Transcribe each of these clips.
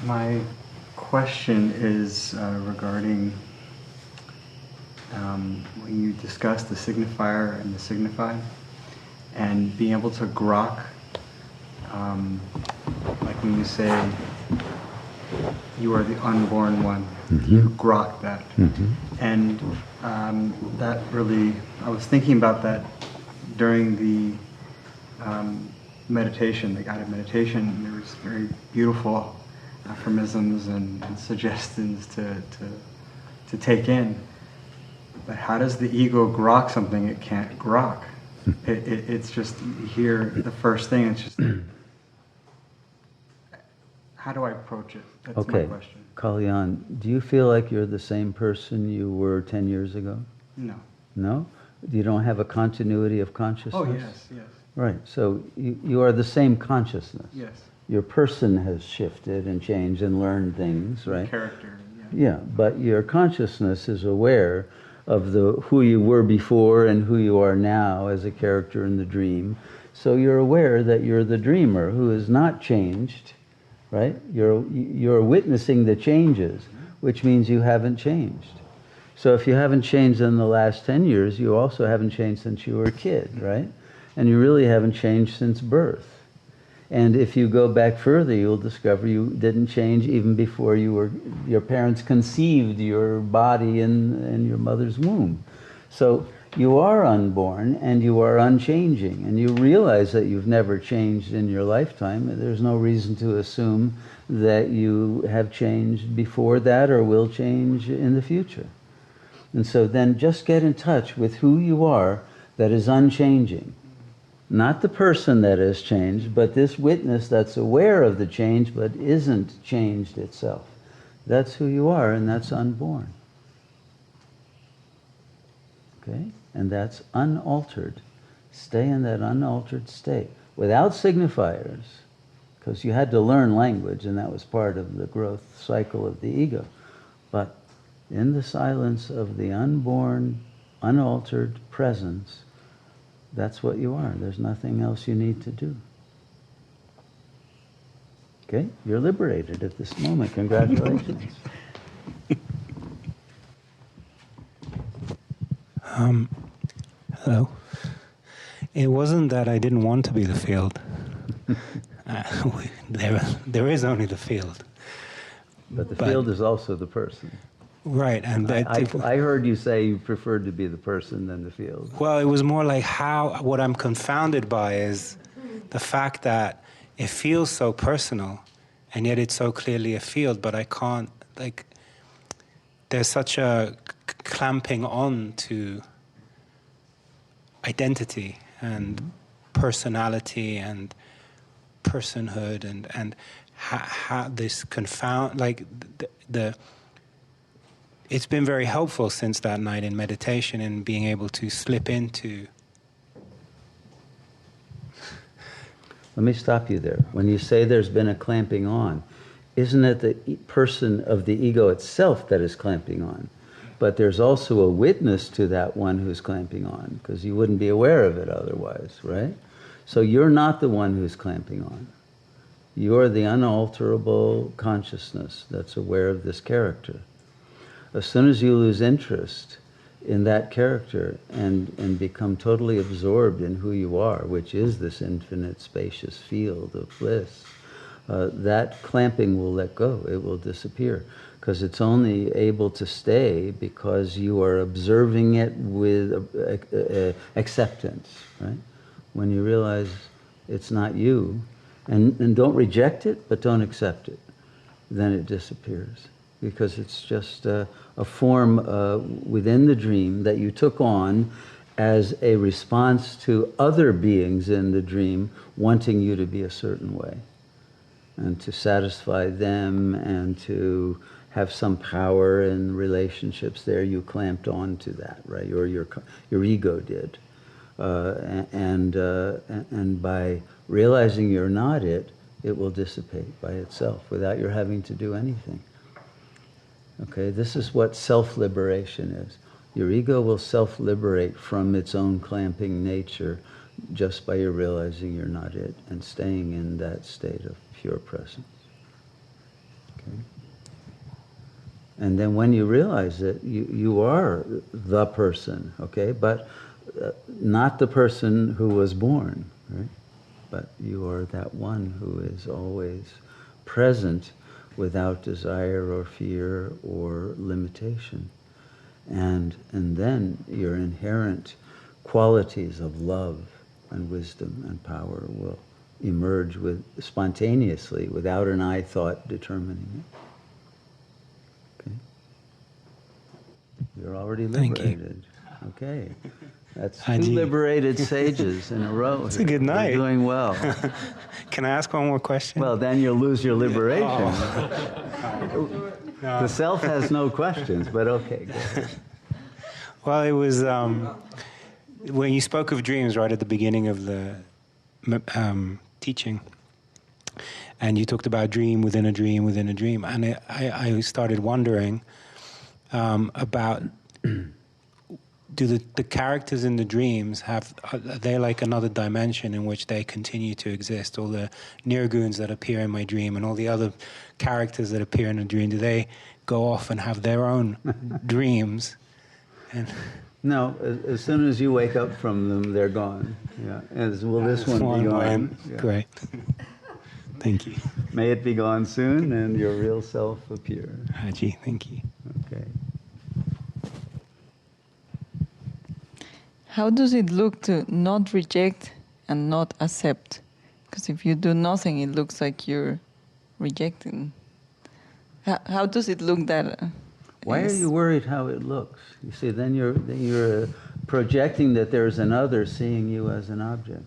My question is regarding when you discuss the signifier and the signified, and being able to grok, like when you say you are the unborn one, you grok that. And that really, I was thinking about that during the meditation, the guided meditation. There was very beautiful aphorisms and suggestions to take in. But how does the ego grok something it can't grok? It's just, you hear the first thing, it's just, how do I approach it? That's my question. Kalyan, do you feel like you're the same person you were 10 years ago? No. No? You don't have a continuity of consciousness? Oh, yes, yes. Right, so you are the same consciousness. Yes. Your person has shifted and changed and learned things, right? Character, Yeah, but your consciousness is aware of who you were before and who you are now as a character in the dream. So you're aware that you're the dreamer who has not changed, right? You're witnessing the changes, which means you haven't changed. So if you haven't changed in the last 10 years, you also haven't changed since you were a kid, right? And you really haven't changed since birth. And if you go back further, you'll discover you didn't change even before your parents conceived your body in your mother's womb. So you are unborn and you are unchanging, and you realize that you've never changed in your lifetime. There's no reason to assume that you have changed before that or will change in the future. And so then just get in touch with who you are that is unchanging. Not the person that has changed, but this witness that's aware of the change but isn't changed itself. That's who you are, and that's unborn. Okay? And that's unaltered. Stay in that unaltered state without signifiers, because you had to learn language, and that was part of the growth cycle of the ego. But in the silence of the unborn, unaltered presence, that's what you are. There's nothing else you need to do. Okay? You're liberated at this moment. Congratulations. Hello. It wasn't that I didn't want to be the field. There is only the field. But the field is also the person. Right, and I heard you say you preferred to be the person than the field. Well, it was more like what I'm confounded by is the fact that it feels so personal, and yet it's so clearly a field, but I can't, there's such a clamping on to identity and personality and personhood and how this it's been very helpful since that night in meditation in being able to slip into. Let me stop you there. When you say there's been a clamping on, isn't it the person of the ego itself that is clamping on? But there's also a witness to that one who's clamping on, because you wouldn't be aware of it otherwise, right? So you're not the one who's clamping on. You're the unalterable consciousness that's aware of this character. As soon as you lose interest in that character and become totally absorbed in who you are, which is this infinite spacious field of bliss, that clamping will let go. It will disappear, because it's only able to stay because you are observing it with acceptance, right? When you realize it's not you, and don't reject it, but don't accept it, then it disappears. Because it's just a form within the dream that you took on as a response to other beings in the dream wanting you to be a certain way, and to satisfy them and to have some power in relationships there. You clamped on to that, right? Or your ego did. And by realizing you're not it, it will dissipate by itself without your having to do anything. Okay, this is what self-liberation is. Your ego will self-liberate from its own clamping nature just by your realizing you're not it and staying in that state of pure presence. And then when you realize it, you are the person, okay? But not the person who was born, right? But you are that one who is always present without desire or fear or limitation. And then your inherent qualities of love and wisdom and power will emerge spontaneously without an I thought determining it. Okay? You're already liberated. Okay. That's two liberated sages in a row. It's a good night. You're doing well. Can I ask one more question? Well, then you'll lose your liberation. The self has no questions, but okay, go ahead. Well, it was when you spoke of dreams right at the beginning of the teaching, and you talked about dream within a dream within a dream, and I started wondering about do the characters in the dreams are they like another dimension in which they continue to exist? All the nirguns that appear in my dream and all the other characters that appear in a dream, do they go off and have their own dreams? No, as soon as you wake up from them, they're gone. Yeah, as will this one be gone. Yeah. Great. Thank you. May it be gone soon and your real self appear. Haji, thank you. Okay. How does it look to not reject and not accept? Because if you do nothing, it looks like you're rejecting. How does it look that? Why are you worried how it looks? You see, then you're projecting that there's another seeing you as an object.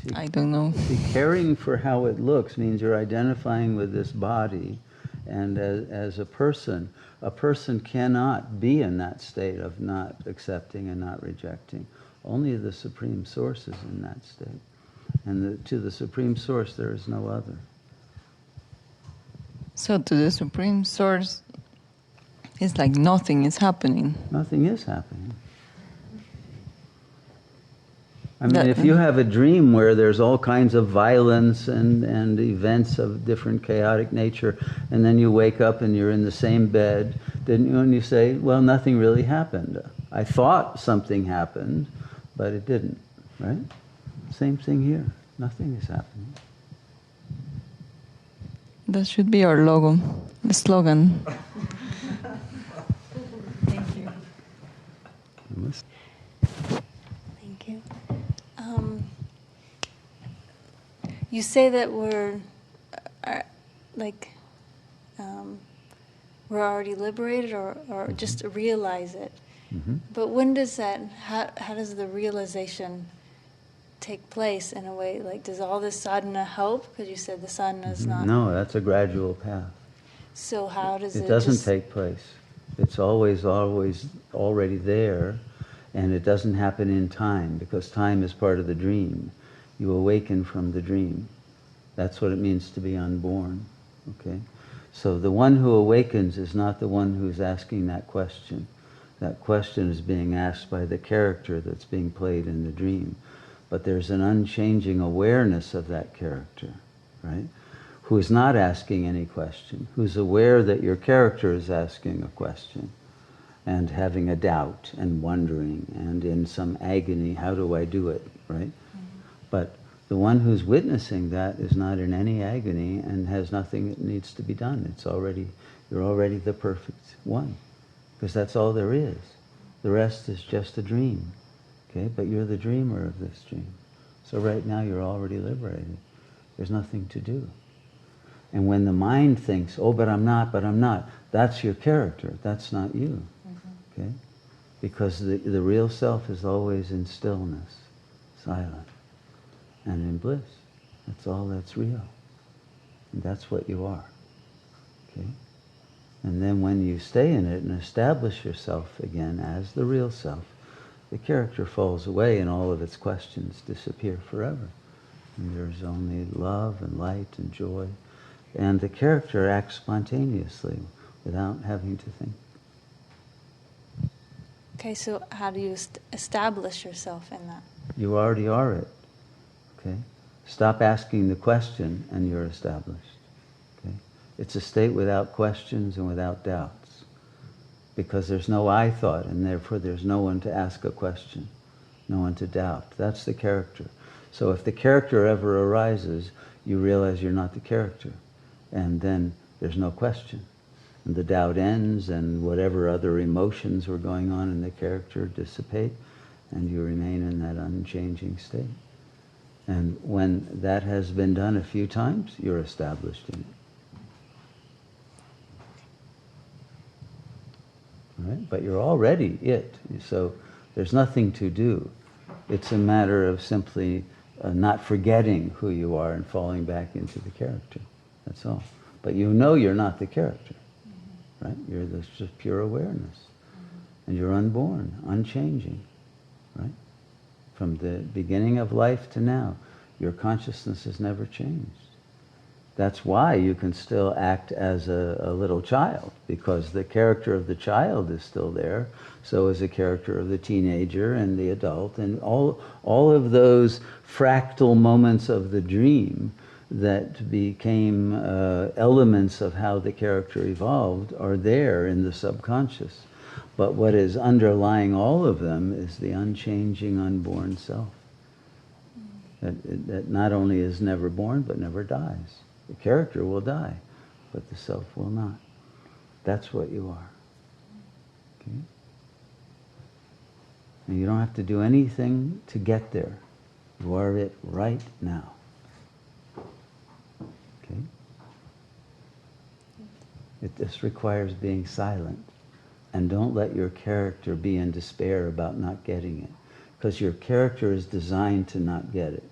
See, I don't know. See, caring for how it looks means you're identifying with this body, and as a person cannot be in that state of not accepting and not rejecting. Only the Supreme Source is in that state. And to the Supreme Source, there is no other. So to the Supreme Source, it's like nothing is happening. Nothing is happening. I mean, if you have a dream where there's all kinds of violence and events of different chaotic nature, and then you wake up and you're in the same bed, then you say, well, nothing really happened. I thought something happened, but it didn't, right? Same thing here. Nothing is happening. That should be our logo, the slogan. Thank you. Thank you. You say that we're already liberated, or just realize it. Mm-hmm. But when does that? How does the realization take place in a way? Like, does all this sadhana help? Because you said the sadhana is not. No, that's a gradual path. So how does it? It doesn't take place. It's always already there, and it doesn't happen in time, because time is part of the dream. You awaken from the dream. That's what it means to be unborn. Okay? So the one who awakens is not the one who's asking that question. That question is being asked by the character that's being played in the dream. But there's an unchanging awareness of that character, right? Who is not asking any question, who's aware that your character is asking a question and having a doubt and wondering and in some agony, how do I do it, right? Mm-hmm. But the one who's witnessing that is not in any agony and has nothing that needs to be done. You're already the perfect one, because that's all there is. The rest is just a dream, okay? But you're the dreamer of this dream. So right now you're already liberated. There's nothing to do. And when the mind thinks, oh, but I'm not, that's your character. That's not you, okay? Because the real self is always in stillness, silent, and in bliss. That's all that's real. And that's what you are, okay? And then when you stay in it and establish yourself again as the real self, the character falls away and all of its questions disappear forever. And there's only love and light and joy. And the character acts spontaneously without having to think. Okay, so how do you establish yourself in that? You already are it. Okay? Stop asking the question and you're established. Okay? It's a state without questions and without doubts. Because there's no I thought, and therefore there's no one to ask a question, no one to doubt. That's the character. So if the character ever arises, you realize you're not the character. And then there's no question. And the doubt ends, and whatever other emotions were going on in the character dissipate, and you remain in that unchanging state. And when that has been done a few times, you're established in it. Right? But you're already it. So there's nothing to do. It's a matter of simply not forgetting who you are and falling back into the character. That's all. But you know you're not the character. Right? You're this just pure awareness. And you're unborn, unchanging. Right? From the beginning of life to now, your consciousness has never changed. That's why you can still act as a little child, because the character of the child is still there. So is the character of the teenager and the adult, and all of those fractal moments of the dream that became elements of how the character evolved are there in the subconscious. But what is underlying all of them is the unchanging, unborn self. That not only is never born, but never dies. The character will die, but the self will not. That's what you are. Okay? And you don't have to do anything to get there. You are it right now. Okay? This requires being silent. And don't let your character be in despair about not getting it. Because your character is designed to not get it.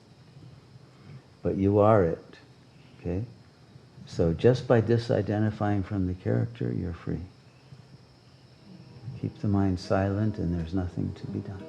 But you are it. Okay? So just by disidentifying from the character, you're free. Keep the mind silent and there's nothing to be done.